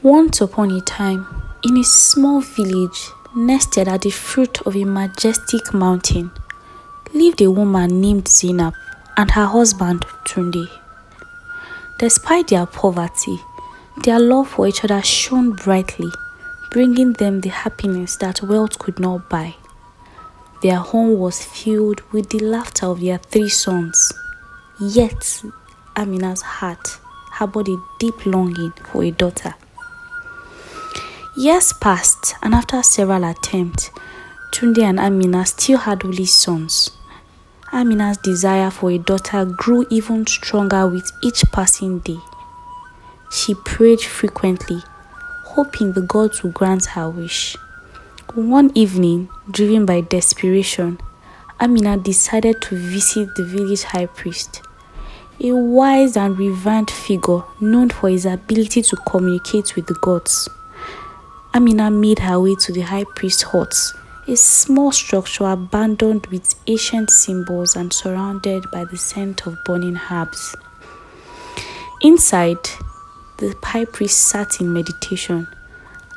Once upon a time, in a small village nested at the foot of a majestic mountain, lived a woman named Zainab and her husband Tunde. Despite their poverty, their love for each other shone brightly, bringing them the happiness that wealth could not buy. Their home was filled with the laughter of their 3 sons. Yet, Amina's heart harbored a deep longing for a daughter. Years passed, and after several attempts, Tunde and Amina still had only sons. Amina's desire for a daughter grew even stronger with each passing day. She prayed frequently, hoping the gods would grant her wish. One evening, driven by desperation, Amina decided to visit the village high priest, a wise and revered figure known for his ability to communicate with the gods. Amina made her way to the high priest's hut, a small structure abandoned with ancient symbols and surrounded by the scent of burning herbs. Inside, the high priest sat in meditation.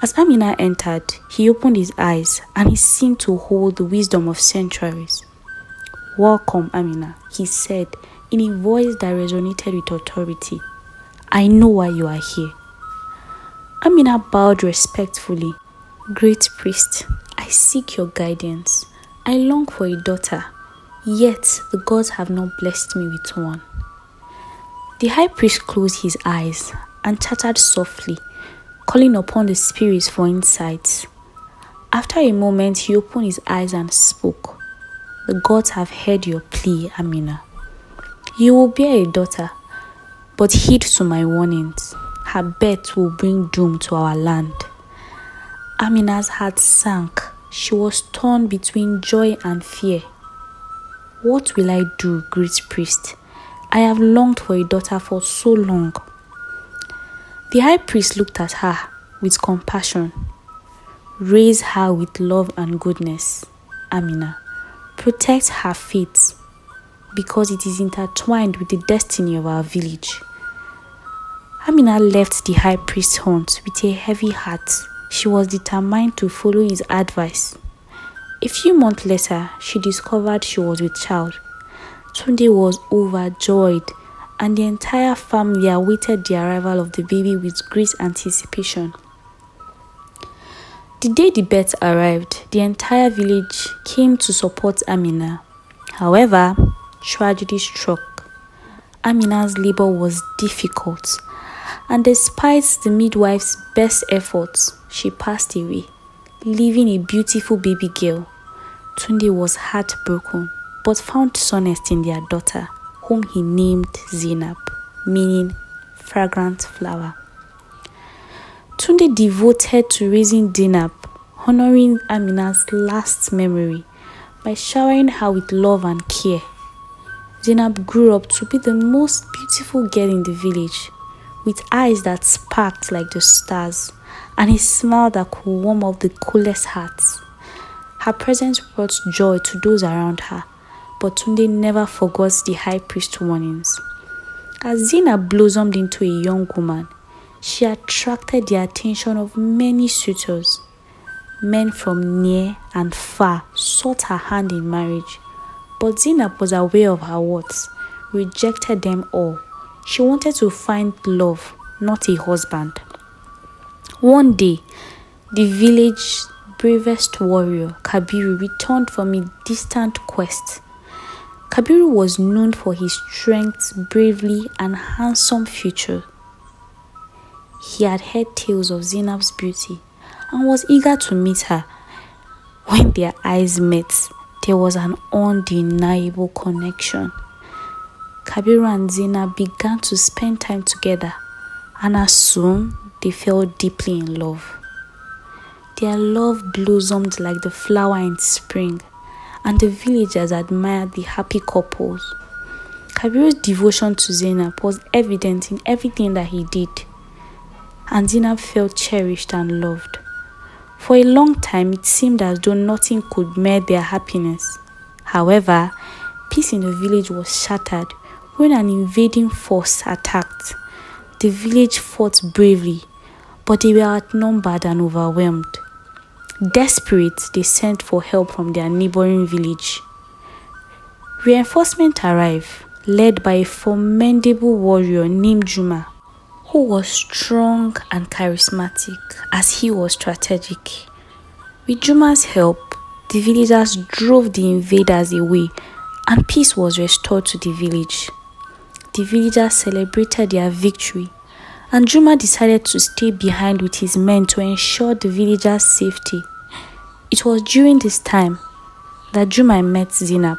As Amina entered, he opened his eyes and he seemed to hold the wisdom of centuries. "Welcome, Amina," he said in a voice that resonated with authority. "I know why you are here." Amina bowed respectfully. "Great priest, I seek your guidance. I long for a daughter, yet the gods have not blessed me with one." The high priest closed his eyes and chattered softly, calling upon the spirits for insights. After a moment, he opened his eyes and spoke. "The gods have heard your plea, Amina. You will bear a daughter, but heed to my warnings. Her birth will bring doom to our land." Amina's heart sank. She was torn between joy and fear. "What will I do, great priest? I have longed for a daughter for so long." The high priest looked at her with compassion. "Raise her with love and goodness, Amina. Protect her faith, because it is intertwined with the destiny of our village." Amina left the high priest's haunt with a heavy heart. She was determined to follow his advice. A few months later, she discovered she was with child. Tunde was overjoyed, and the entire family awaited the arrival of the baby with great anticipation. The day the birth arrived, the entire village came to support Amina. However, tragedy struck. Amina's labor was difficult, and despite the midwife's best efforts, she passed away, leaving a beautiful baby girl. Tunde was heartbroken, but found solace in their daughter, whom he named Zainab, meaning fragrant flower. Tunde devoted to raising Zainab, honoring Amina's last memory by showering her with love and care. Zainab grew up to be the most beautiful girl in the village, with eyes that sparkled like the stars and a smile that could warm up the coolest hearts. Her presence brought joy to those around her, but Tunde never forgot the high priest's warnings. As Zainab blossomed into a young woman, she attracted the attention of many suitors. Men from near and far sought her hand in marriage, but Zainab was aware of her worth, rejected them all. She wanted to find love, not a husband. One day, the village's bravest warrior, Kabiru, returned from a distant quest. Kabiru was known for his strength, bravery, and handsome feature. He had heard tales of Zainab's beauty and was eager to meet her. When their eyes met, there was an undeniable connection. Kabiru and Zainab began to spend time together, and as soon they fell deeply in love. Their love blossomed like the flower in spring, and the villagers admired the happy couples. Kabiru's devotion to Zainab was evident in everything that he did, and Zainab felt cherished and loved. For a long time, it seemed as though nothing could mar their happiness. However, peace in the village was shattered when an invading force attacked. The village fought bravely, but they were outnumbered and overwhelmed. Desperate, they sent for help from their neighboring village. Reinforcements arrived, led by a formidable warrior named Juma, who was strong and charismatic as he was strategic. With Juma's help, the villagers drove the invaders away and peace was restored to the village. The villagers celebrated their victory, and Juma decided to stay behind with his men to ensure the villagers' safety. It was during this time that Juma met Zainab.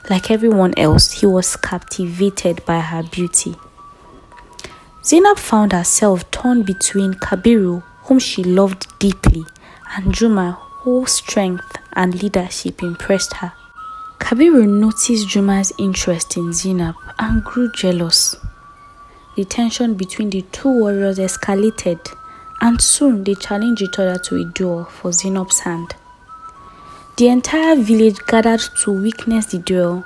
Like everyone else, he was captivated by her beauty. Zainab found herself torn between Kabiru, whom she loved deeply, and Juma, whose strength and leadership impressed her. Kabiru noticed Juma's interest in Zainab and grew jealous. The tension between the two warriors escalated, and soon they challenged each other to a duel for Zainab's hand. The entire village gathered to witness the duel.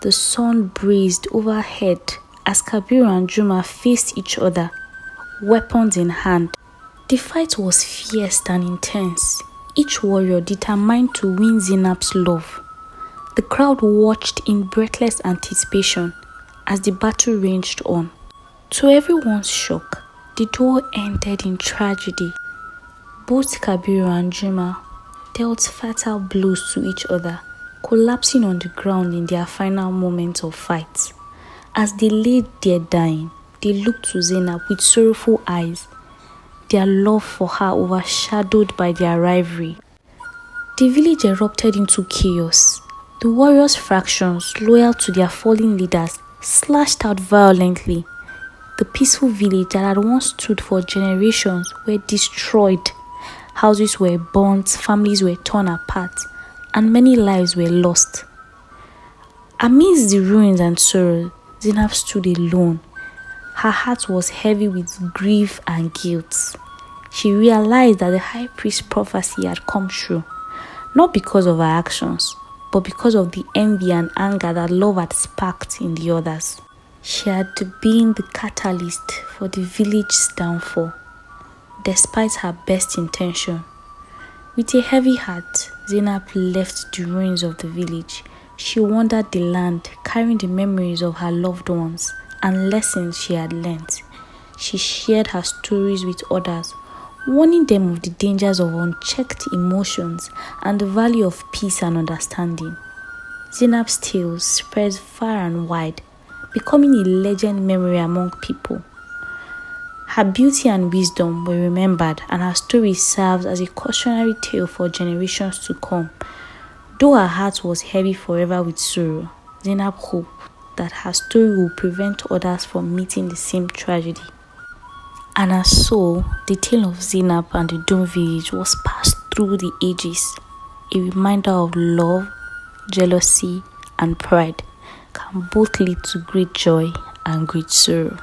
The sun blazed overhead as Kabiru and Juma faced each other, weapons in hand. The fight was fierce and intense, each warrior determined to win Zainab's love. The crowd watched in breathless anticipation as the battle raged on. To everyone's shock, the duel ended in tragedy. Both Kabiru and Juma dealt fatal blows to each other, collapsing on the ground in their final moments of fight. As they lay there dying, they looked to Zainab with sorrowful eyes, their love for her overshadowed by their rivalry. The village erupted into chaos. The warriors' factions, loyal to their fallen leaders, slashed out violently. The peaceful village that had once stood for generations were destroyed. Houses were burnt, families were torn apart, and many lives were lost. Amidst the ruins and sorrow, Zainab stood alone. Her heart was heavy with grief and guilt. She realized that the high priest's prophecy had come true, not because of her actions, but because of the envy and anger that love had sparked in the others. She had been the catalyst for the village's downfall, despite her best intention. With a heavy heart, Zainab left the ruins of the village. She wandered the land, carrying the memories of her loved ones and lessons she had learnt. She shared her stories with others, warning them of the dangers of unchecked emotions and the value of peace and understanding. Zainab's tales spread far and wide, becoming a legend memory among people. Her beauty and wisdom were remembered, and her story serves as a cautionary tale for generations to come. Though her heart was heavy forever with sorrow, Zainab hoped that her story will prevent others from meeting the same tragedy. And as so, the tale of Zainab and the doomed village was passed through the ages, a reminder of love, jealousy, and pride can both lead to great joy and great sorrow.